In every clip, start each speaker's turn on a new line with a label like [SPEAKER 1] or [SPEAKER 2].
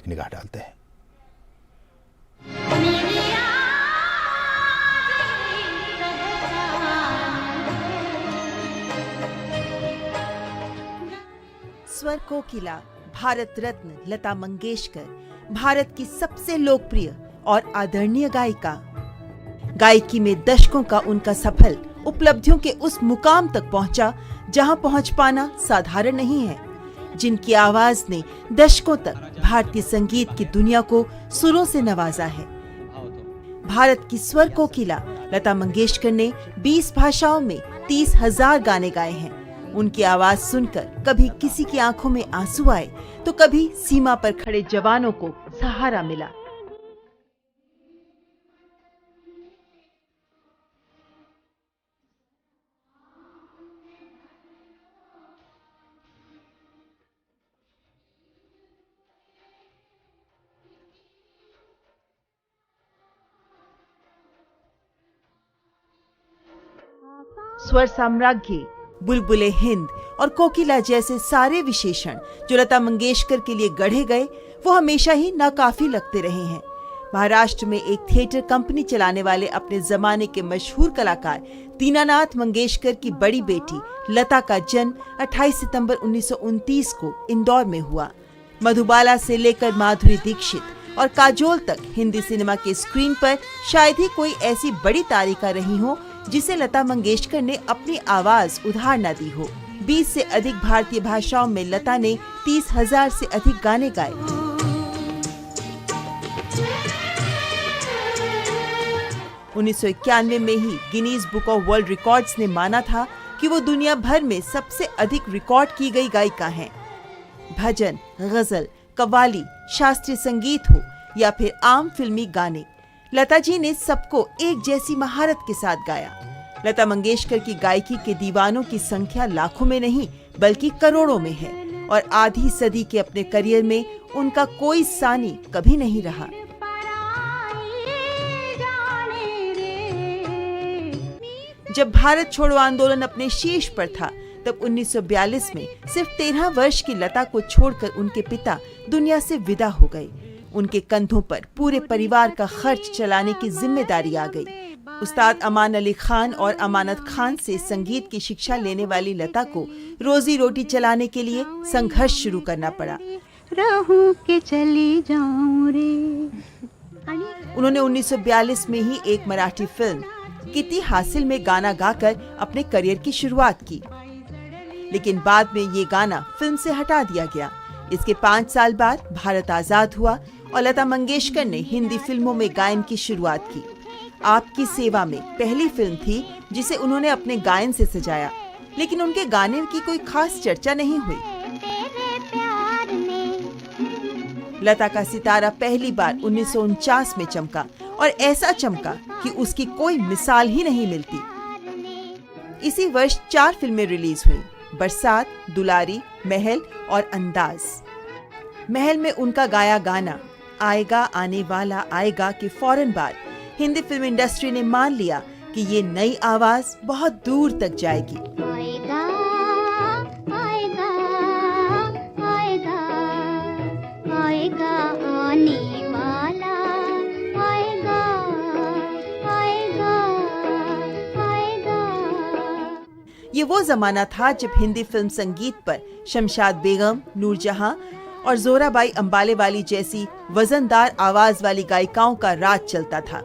[SPEAKER 1] एक निगाह डालते हैं।
[SPEAKER 2] स्वर कोकिला, भारत रत्न लता मंगेशकर, भारत की सबसे लोकप्रिय और आदरणीय गायिका। गायकी में दशकों का उनका सफल उपलब्धियों के उस मुकाम तक पहुंचा जहां पहुंच पाना साधारण नहीं है। जिनकी आवाज ने दशकों तक भारतीय संगीत की दुनिया को सुरों से नवाजा है। भारत की स्वर कोकिला लता मंगेशकर ने 20 भाषाओं में 30,000 गाने गाए हैं। उनकी आवाज सुनकर कभी किसी की आंखों में आंसू आए तो कभी सीमा पर खड़े जवानों को सहारा मिला। स्वर साम्राज्ञी, बुलबुले हिंद और कोकिला जैसे सारे विशेषण जो लता मंगेशकर के लिए गढ़े गए वो हमेशा ही नाकाफी लगते रहे हैं। महाराष्ट्र में एक थिएटर कंपनी चलाने वाले अपने जमाने के मशहूर कलाकार दीनानाथ मंगेशकर की बड़ी बेटी लता का जन्म 28 सितंबर 1929 को इंदौर में हुआ। मधुबाला से लेकर माधुरी दीक्षित और काजोल तक हिंदी सिनेमा के स्क्रीन पर शायद ही कोई ऐसी बड़ी तारिका रही हो जिसे लता मंगेशकर ने अपनी आवाज उधार न दी हो। 20 से अधिक भारतीय भाषाओं में लता ने 30,000 से अधिक गाने गाए। 1991 में ही Guinness book of world records ने माना था कि वो दुनिया भर में सबसे अधिक रिकॉर्ड की गई गायिका हैं। भजन, गजल, कव्वाली, शास्त्रीय संगीत हो या फिर आम फिल्मी गाने, लता जी ने सबको एक जैसी महारत के साथ गाया। लता मंगेशकर की गायकी के दीवानों की संख्या लाखों में नहीं बल्कि करोड़ों में है और आधी सदी के अपने करियर में उनका कोई सानी कभी नहीं रहा। जब भारत छोड़ो आंदोलन अपने शीर्ष पर था तब 1942 में सिर्फ 13 वर्ष की लता को छोड़कर उनके पिता दुनिया से विदा हो गए। उनके कंधों पर पूरे परिवार का खर्च चलाने की जिम्मेदारी आ गई। उस्ताद अमान अली खान और अमानत खान से संगीत की शिक्षा लेने वाली लता को रोजी रोटी चलाने के लिए संघर्ष शुरू करना पड़ा।
[SPEAKER 3] रहूं के चली जाऊं रे।
[SPEAKER 2] उन्होंने 1942 में ही एक मराठी फिल्म किती हासिल में गाना गाकर अपने करियर की शुरुआत की, लेकिन बाद में ये गाना फिल्म से हटा दिया गया। इसके 5 साल बाद भारत आजाद हुआ और लता मंगेशकर ने हिंदी फिल्मों में गायन की शुरुआत की। आपकी सेवा में पहली फिल्म थी जिसे उन्होंने अपने गायन से सजाया, लेकिन उनके गाने की कोई खास चर्चा नहीं हुई। लता का सितारा पहली बार 1949 में चमका और ऐसा चमका कि उसकी कोई मिसाल ही नहीं मिलती। इसी वर्ष 4 फिल्में रिलीज हुई, बरसात, दुलारी, महल और अंदाज। महल में उनका गाया गाना आएगा आने वाला आएगा के फौरन बाद हिंदी फिल्म इंडस्ट्री ने मान लिया कि ये नई आवाज बहुत दूर तक जाएगी।
[SPEAKER 3] आएगा, आएगा, आएगा, आएगा आने वाला, आएगा, आएगा, आएगा।
[SPEAKER 2] ये वो जमाना था जब हिंदी फिल्म संगीत पर शमशाद बेगम, नूरजहां और जोराबाई अंबाले वाली जैसी वजनदार आवाज वाली गायिकाओं का राज चलता था।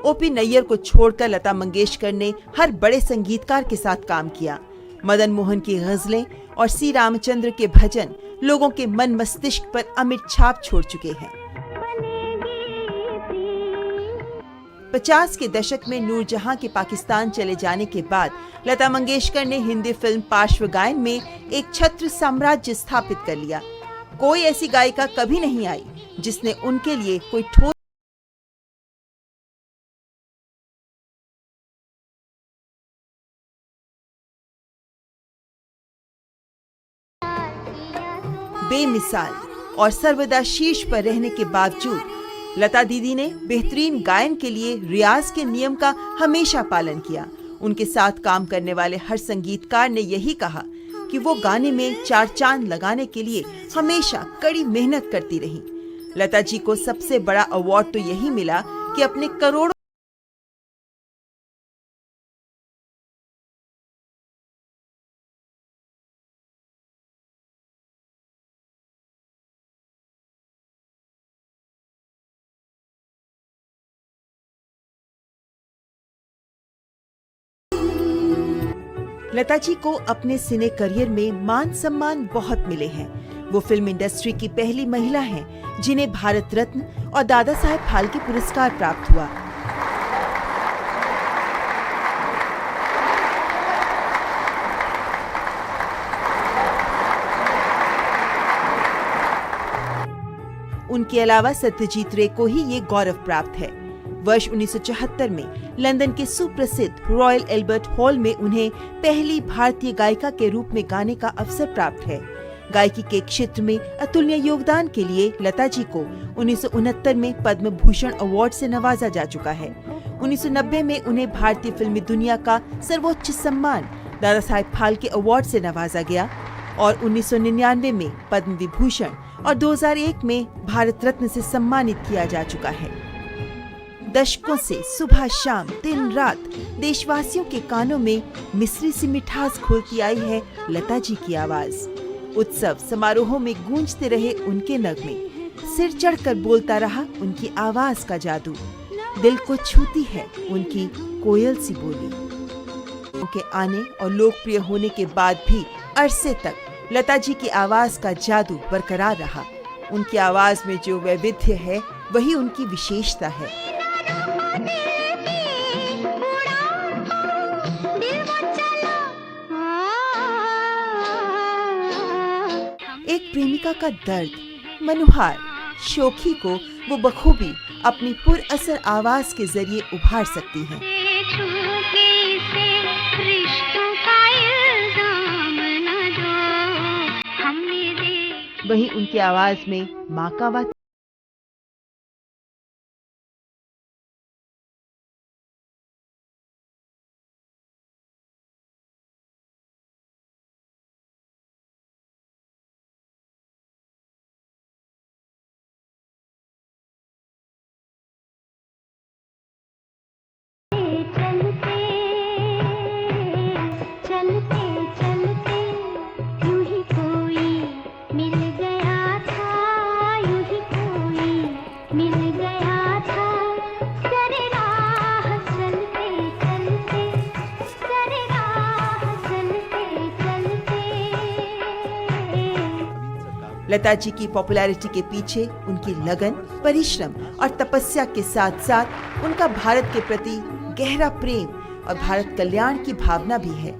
[SPEAKER 2] ओपी नैयर को छोड़कर लता मंगेशकर ने हर बड़े संगीतकार के साथ काम किया। मदन मोहन की गजलें और सी रामचंद्र के भजन लोगों के मन मस्तिष्क पर अमिट छाप छोड़ चुके हैं। 50 के दशक में नूरजहां के पाकिस्तान चले जाने के बाद लता मंगेशकर ने हिंदी फिल्म पार्श्व गायन में एक छत्र साम्राज्य स्थापित कर लिया। कोई ऐसी गायिका कभी नहीं आई जिसने उनके लिए कोई ठोस बेमिसाल और सर्वदा शीर्ष पर रहने के बावजूद लता दीदी ने बेहतरीन गायन के लिए रियाज के नियम का हमेशा पालन किया। उनके साथ काम करने वाले हर संगीतकार ने यही कहा कि वो गाने में चार चांद लगाने के लिए हमेशा कड़ी मेहनत करती रहीं। लता जी को सबसे बड़ा अवार्ड तो यही मिला कि अपने करोड़ों लता जी को अपने सिने करियर में मान सम्मान बहुत मिले हैं। वो फिल्म इंडस्ट्री की पहली महिला हैं जिन्हें भारत रत्न और दादा साहेब फाल्के पुरस्कार प्राप्त हुआ। उनके अलावा सत्यजीत रे को ही ये गौरव प्राप्त है। वर्ष 1974 में लंदन के सुप्रसिद्ध रॉयल एल्बर्ट हॉल में उन्हें पहली भारतीय गायिका के रूप में गाने का अवसर प्राप्त है। गायकी के क्षेत्र में अतुलनीय योगदान के लिए लता जी को 1969 में पद्म भूषण अवार्ड से नवाजा जा चुका है। 1990 में उन्हें भारतीय फिल्मी दुनिया का सर्वोच्च सम्मान दादा साहेब फाल्के अवार्ड से नवाजा गया और 1999 में पद्म विभूषण और 2001 में भारत रत्न से सम्मानित किया जा चुका है। दशकों से सुबह शाम दिन रात देशवासियों के कानों में मिश्री सी मिठास घोलती आई है लता जी की आवाज। उत्सव समारोहों में गूंजते रहे उनके नगमे, सिर चढ़कर बोलता रहा उनकी आवाज का जादू, दिल को छूती है उनकी कोयल सी बोली। उनके आने और लोकप्रिय होने के बाद भी अरसे तक लता जी की आवाज का जादू बरकरार रहा। उनकी आवाज में जो वैविध्य है वही उनकी विशेषता है। एक प्रेमिका का दर्द, मनुहार, शोखी को वो बखूबी अपनी पुरअसर आवाज के जरिए उभार सकती हैं। वहीं उनकी आवाज में माँ का वात लता जी की पॉपुलैरिटी के पीछे उनकी लगन, परिश्रम और तपस्या के साथ साथ उनका भारत के प्रति गहरा प्रेम और भारत कल्याण की भावना भी है।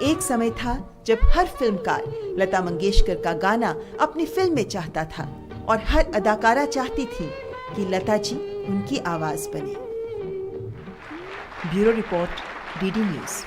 [SPEAKER 2] एक समय था जब हर फिल्मकार लता मंगेशकर का गाना अपनी फिल्म में चाहता था और हर अदाकारा चाहती थी कि लता जी उनकी आवाज बने। Bureau report, DD news.